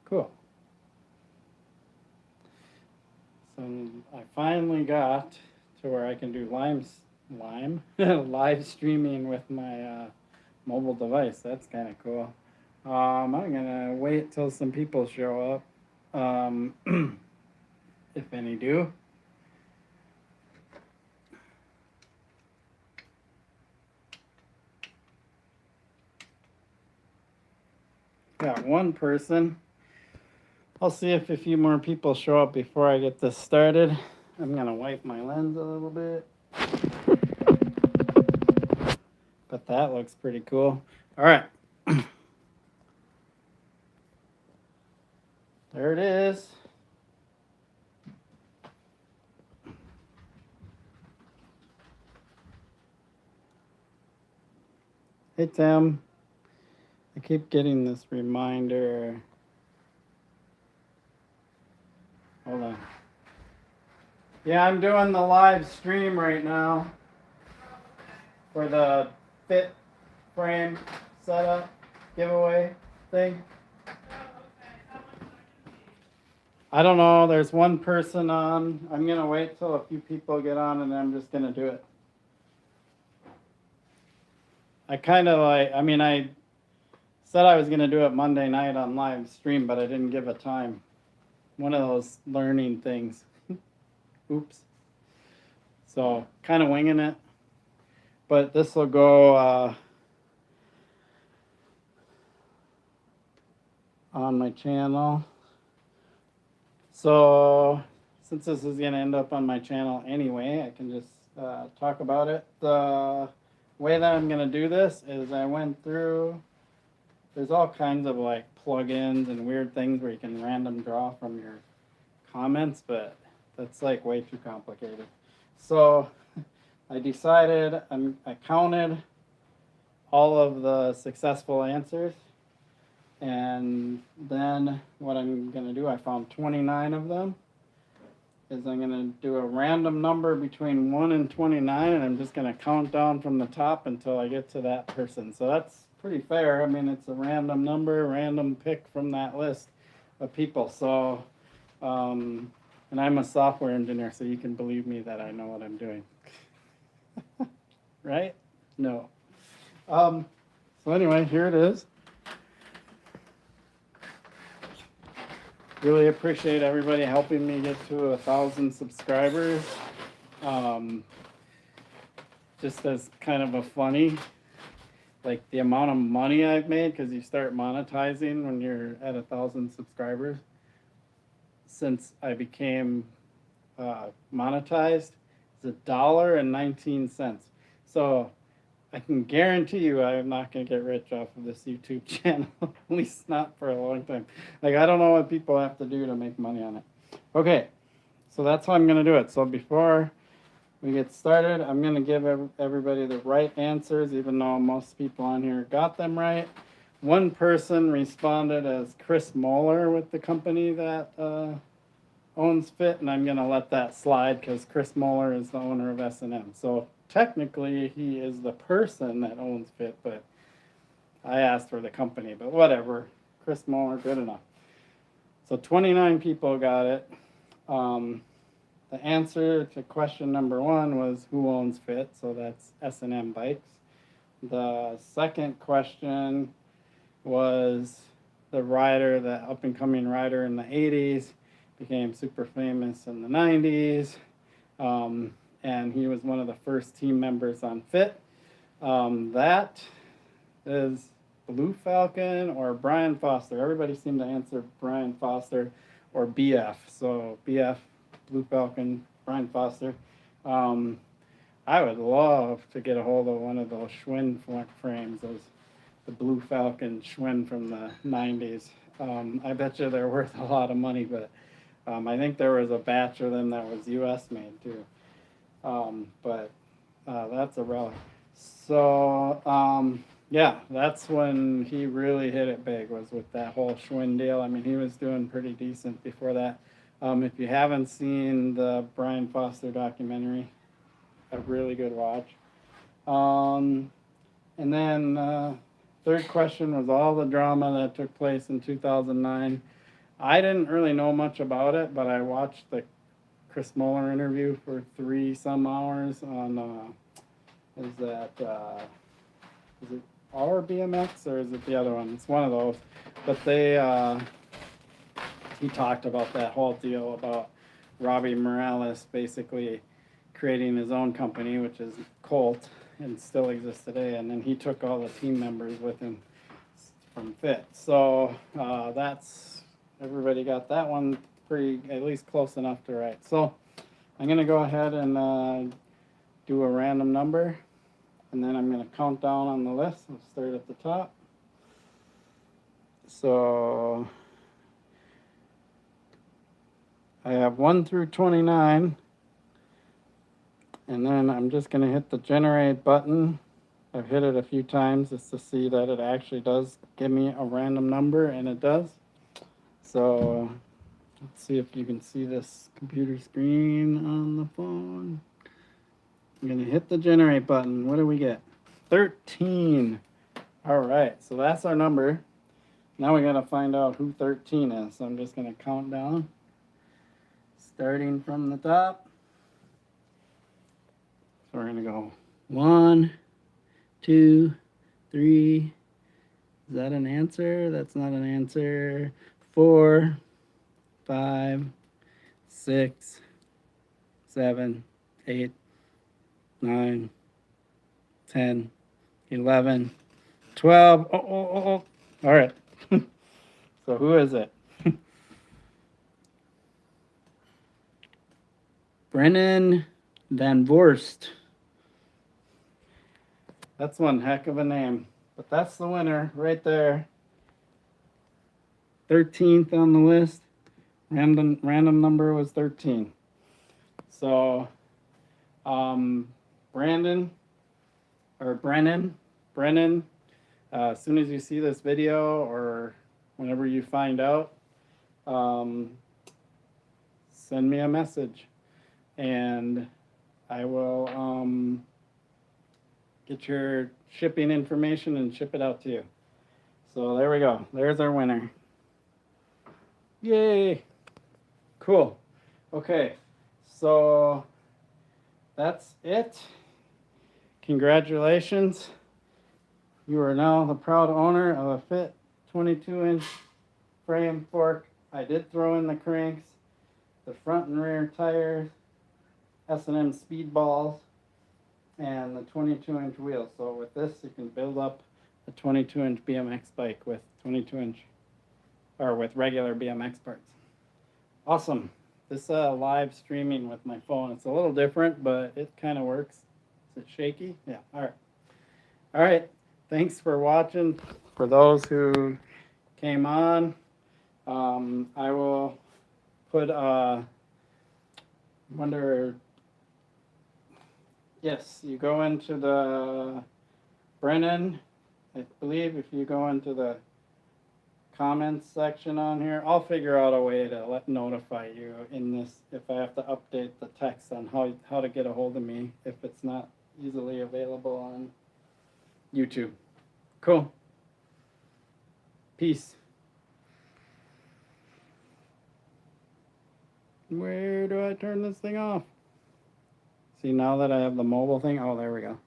Cool. So I finally got to where I can do live streaming with my mobile device. That's kind of cool. I'm gonna wait till some people show up, if any do. Got one person. I'll see if a few more people show up before I get this started. I'm gonna wipe my lens a little bit. But that looks pretty cool. All right. There it is. Hey, Tim. I keep getting this reminder. Hold on. Yeah, I'm doing the live stream right now for the Fit Frame setup giveaway thing. I don't know. There's one person on. I'm going to wait till a few people get on and then I'm just going to do it. I said I was going to do it Monday night on live stream, but I didn't give a time. One of those learning things. Oops. So kind of winging it. But this will go on my channel. So since this is going to end up on my channel anyway, I can just talk about it. The way that I'm going to do this is I went through, there's all kinds of like plugins and weird things where you can random draw from your comments, but that's like way too complicated. So I decided, I counted all of the successful answers, and then what I'm going to do, I found 29 of them, is I'm going to do a random number between 1 and 29, and I'm just going to count down from the top until I get to that person. So that's pretty fair. I mean, it's a random number, random pick from that list of people. So, and I'm a software engineer, so you can believe me that I know what I'm doing. Right? No. So anyway, here it is. Really appreciate everybody helping me get to 1,000 subscribers. Just as kind of a funny, like the amount of money I've made, because you start monetizing when you're at 1,000 subscribers. Since I became monetized, is $1.19. So I can guarantee you I'm not going to get rich off of this YouTube channel, at least not for a long time. Like, I don't know what people have to do to make money on it. Okay, so that's how I'm going to do it. So before we get started, I'm going to give everybody the right answers, even though most people on here got them right. One person responded as Chris Moeller with the company that owns Fit, and I'm going to let that slide because Chris Moeller is the owner of S&M. So technically, he is the person that owns Fit, but I asked for the company, but whatever. Chris Moeller, good enough. So 29 people got it. The answer to question number 1 was who owns Fit, so that's S&M Bikes. The second question was the rider, the up-and-coming rider in the 80s, became super famous in the 90s, and he was one of the first team members on Fit. That is Blue Falcon or Brian Foster. Everybody seemed to answer Brian Foster or BF. So BF, Blue Falcon, Brian Foster. I would love to get a hold of one of those Schwinn frames, the Blue Falcon Schwinn from the 90s. I bet you they're worth a lot of money, but I think there was a batch of them that was U.S. made too. But that's a relic. So yeah, that's when he really hit it big, was with that whole Schwinn deal. I mean, he was doing pretty decent before that. If you haven't seen the Brian Foster documentary, a really good watch. And then third question was all the drama that took place in 2009 I didn't really know much about it, but I watched the Chris Muller interview for 3 some hours on is it our BMX or is it the other one? It's one of those. But he talked about that whole deal about Robbie Morales basically creating his own company, which is Colt, and still exists today. And then he took all the team members with him from Fit. So that's everybody got that one pretty at least close enough to write. So I'm gonna go ahead and do a random number, and then I'm gonna count down on the list. I'll start at the top. So I have 1 through 29, and then I'm just going to hit the generate button. I've hit it a few times just to see that it actually does give me a random number, and it does. So let's see if you can see this computer screen on the phone. I'm going to hit the generate button. What do we get? 13. All right, so that's our number. Now we got to find out who 13 is. So I'm just going to count down. Starting from the top. So we're going to go 1, 2, 3. Is that an answer? That's not an answer. 4, 5, 6, 7, 8, 9, 10, 11, 12. Oh. All right. So who is it? Brennan Van Vorst. That's one heck of a name. But that's the winner right there. 13th on the list. Random number was 13. So Brennan, as soon as you see this video or whenever you find out, send me a message. And I will get your shipping information and ship it out to you. So there we go. There's our winner. Yay! Cool. Okay, so that's it. Congratulations. You are now the proud owner of a Fit 22-inch frame fork. I did throw in the cranks, the front and rear tires, S&M speed balls, and the 22-inch wheels. So with this, you can build up a 22-inch BMX bike with 22-inch or with regular BMX parts. Awesome. This live streaming with my phone, it's a little different, but it kind of works. Is it shaky? Yeah. All right. Thanks for watching. For those who came on, I will put yes, you go into the Brennan, I believe if you go into the comments section on here, I'll figure out a way to notify you in this if I have to update the text on how to get a hold of me if it's not easily available on YouTube. Cool. Peace. Where do I turn this thing off? See, now that I have the mobile thing, oh, there we go.